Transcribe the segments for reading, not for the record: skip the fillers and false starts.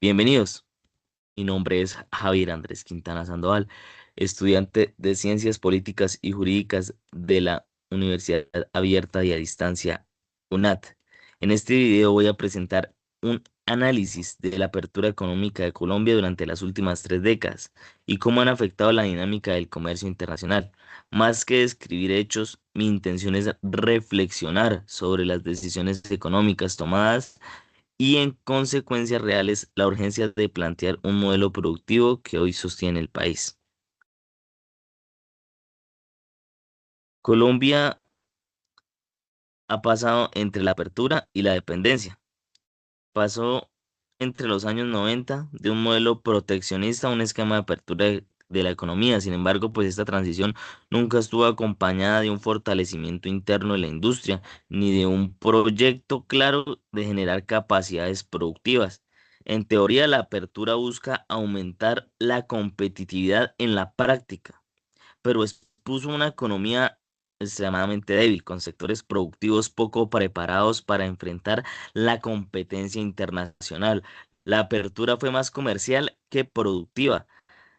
Bienvenidos. Mi nombre es Javier Andrés Quintana Sandoval, estudiante de Ciencias Políticas y Jurídicas de la Universidad Abierta y a Distancia UNAT. En este video voy a presentar un análisis de la apertura económica de Colombia durante las últimas 3 décadas y cómo han afectado la dinámica del comercio internacional. Más que describir hechos, mi intención es reflexionar sobre las decisiones económicas tomadas y en consecuencias reales la urgencia de plantear un modelo productivo que hoy sostiene el país. Colombia ha pasado entre la apertura y la dependencia. Pasó entre los años 90 de un modelo proteccionista a un esquema de apertura de la economía. Sin embargo, pues esta transición nunca estuvo acompañada de un fortalecimiento interno de la industria, ni de un proyecto claro de generar capacidades productivas. En teoría, la apertura busca aumentar la competitividad en la práctica, pero expuso una economía extremadamente débil, con sectores productivos poco preparados para enfrentar la competencia internacional. La apertura fue más comercial que productiva.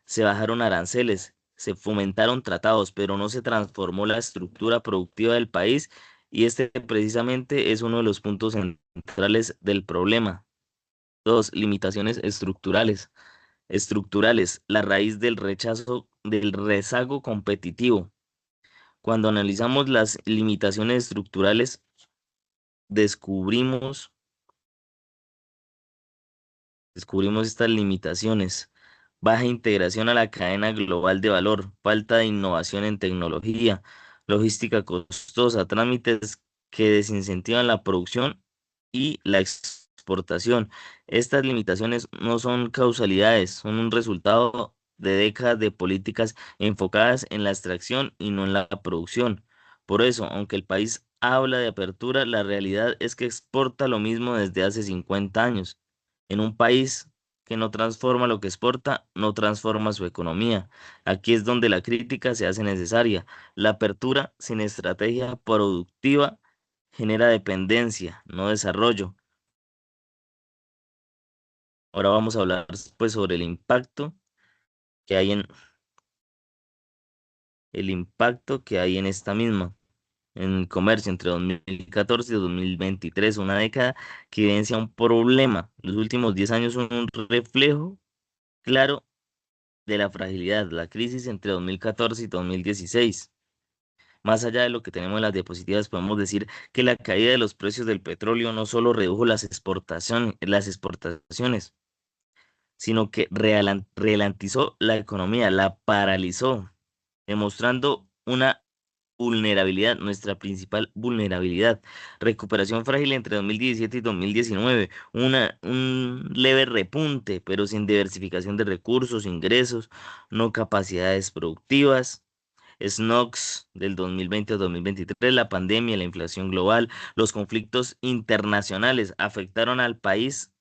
Se bajaron aranceles, se fomentaron tratados, pero no se transformó la estructura productiva del país y este precisamente es uno de los puntos centrales del problema. Dos, limitaciones estructurales. Estructurales, la raíz del rechazo del rezago competitivo. Cuando analizamos las limitaciones estructurales, descubrimos, descubrimos estas limitaciones. Baja integración a la cadena global de valor, falta de innovación en tecnología, logística costosa, trámites que desincentivan la producción y la exportación. Estas limitaciones no son causalidades, son un resultado de décadas de políticas enfocadas en la extracción y no en la producción. Por eso, aunque el país habla de apertura, la realidad es que exporta lo mismo desde hace 50 años. En un país que no transforma lo que exporta, no transforma su economía. Aquí es donde la crítica se hace necesaria. La apertura sin estrategia productiva genera dependencia, no desarrollo. Ahora vamos a hablar pues sobre que hay en el impacto que hay en esta misma, en el comercio entre 2014 y 2023, una década que evidencia un problema. Los últimos 10 años son un reflejo claro de la fragilidad, la crisis entre 2014 y 2016. Más allá de lo que tenemos en las diapositivas, podemos decir que la caída de los precios del petróleo no solo redujo las exportaciones, sino que ralentizó la economía, la paralizó, demostrando una vulnerabilidad, nuestra principal vulnerabilidad. Recuperación frágil entre 2017 y 2019, un leve repunte, pero sin diversificación de recursos, ingresos, no capacidades productivas. SNOX del 2020 a 2023, la pandemia, la inflación global, los conflictos internacionales afectaron al país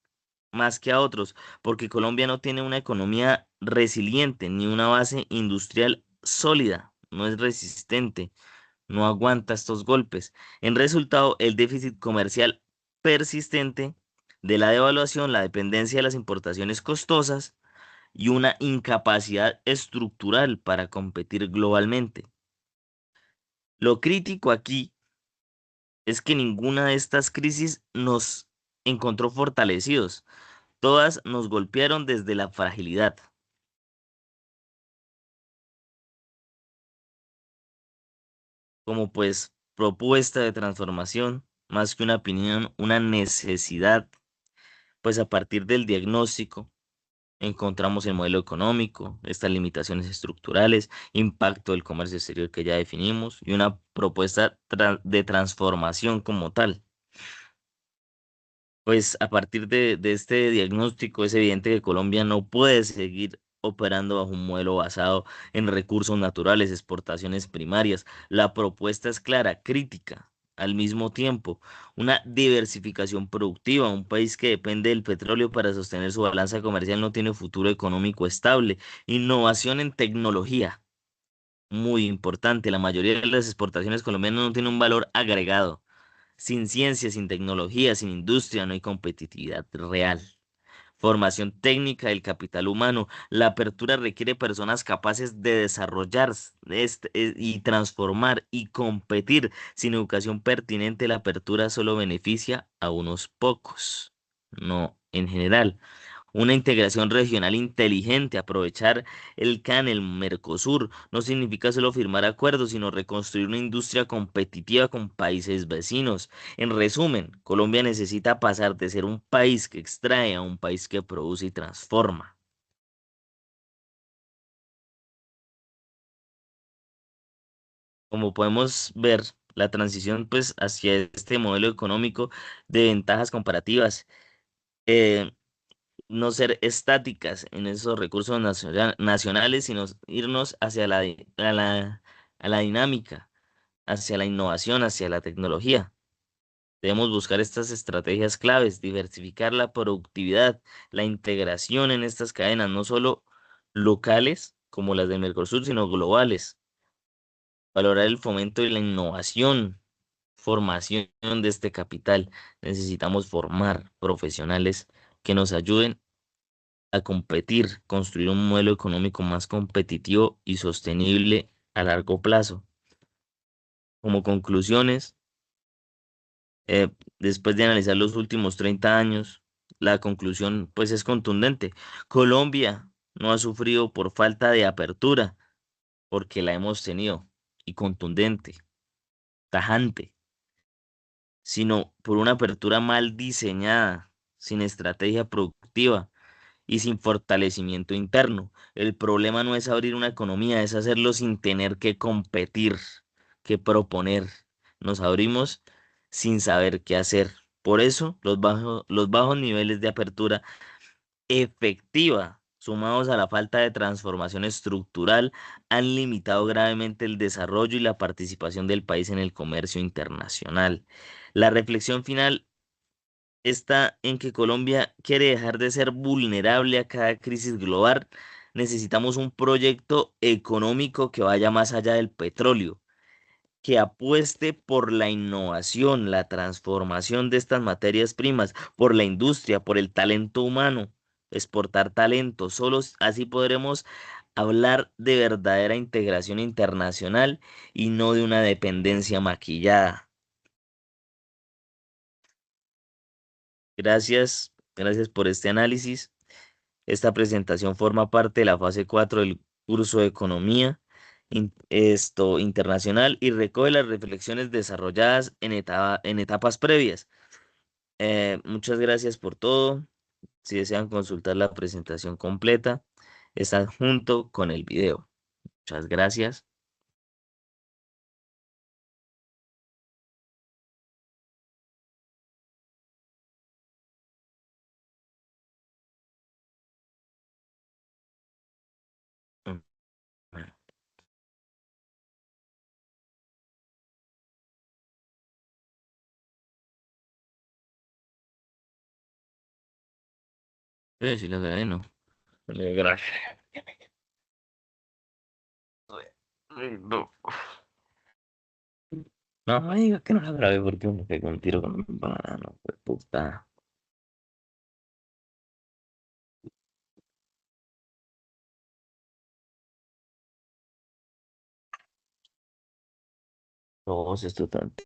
más que a otros, porque Colombia no tiene una economía resiliente ni una base industrial sólida, no es resistente, no aguanta estos golpes. En resultado, el déficit comercial persistente de la devaluación, la dependencia de las importaciones costosas y una incapacidad estructural para competir globalmente. Lo crítico aquí es que ninguna de estas crisis nos encontró fortalecidos. Todas nos golpearon desde la fragilidad, como pues propuesta de transformación, más que una opinión, una necesidad, pues a partir del diagnóstico encontramos el modelo económico, estas limitaciones estructurales, impacto del comercio exterior que ya definimos y una propuesta de transformación como tal. Pues a partir de este diagnóstico es evidente que Colombia no puede seguir operando bajo un modelo basado en recursos naturales, exportaciones primarias. La propuesta es clara, crítica. Al mismo tiempo, una diversificación productiva. Un país que depende del petróleo para sostener su balanza comercial no tiene futuro económico estable. Innovación en tecnología, muy importante. La mayoría de las exportaciones colombianas no tienen un valor agregado. Sin ciencia, sin tecnología, sin industria, no hay competitividad real. Formación técnica del capital humano. La apertura requiere personas capaces de desarrollar y transformar y competir. Sin educación pertinente, la apertura solo beneficia a unos pocos, no en general. Una integración regional inteligente, aprovechar el CAN, el Mercosur, no significa solo firmar acuerdos, sino reconstruir una industria competitiva con países vecinos. En resumen, Colombia necesita pasar de ser un país que extrae a un país que produce y transforma. Como podemos ver, la transición pues hacia este modelo económico de ventajas comparativas, eh, no ser estáticas en esos recursos nacionales, sino irnos hacia a la dinámica, hacia la innovación, hacia la tecnología. Debemos buscar estas estrategias claves, diversificar la productividad, la integración en estas cadenas, no solo locales como las de Mercosur, sino globales. Valorar el fomento y la innovación, formación de este capital. Necesitamos formar profesionales que nos ayuden a competir, construir un modelo económico más competitivo y sostenible a largo plazo. Como conclusiones, eh, después de analizar los últimos 30 años, la conclusión pues es contundente. Colombia no ha sufrido por falta de apertura, porque la hemos tenido, y contundente, tajante, sino por una apertura mal diseñada, sin estrategia productiva y sin fortalecimiento interno. El problema no es abrir una economía, es hacerlo sin tener que competir, que proponer. Nos abrimos sin saber qué hacer. Por eso, los bajos niveles de apertura efectiva, sumados a la falta de transformación estructural, han limitado gravemente el desarrollo y la participación del país en el comercio internacional. La reflexión final está en que Colombia quiere dejar de ser vulnerable a cada crisis global. Necesitamos un proyecto económico que vaya más allá del petróleo, que apueste por la innovación, la transformación de estas materias primas, por la industria, por el talento humano, exportar talento. Solo así podremos hablar de verdadera integración internacional y no de una dependencia maquillada. Gracias por este análisis. Esta presentación forma parte de la fase 4 del curso de Economía Internacional y recoge las reflexiones desarrolladas en etapas previas. Muchas gracias por todo. Si desean consultar la presentación completa, está junto con el video. Muchas gracias. Mm, bueno, sí, lo grabé, ¿no? Gracias. No, no, diga que no la grabé porque me pegó un tiro con un banano, pues puta. No, esto tanto.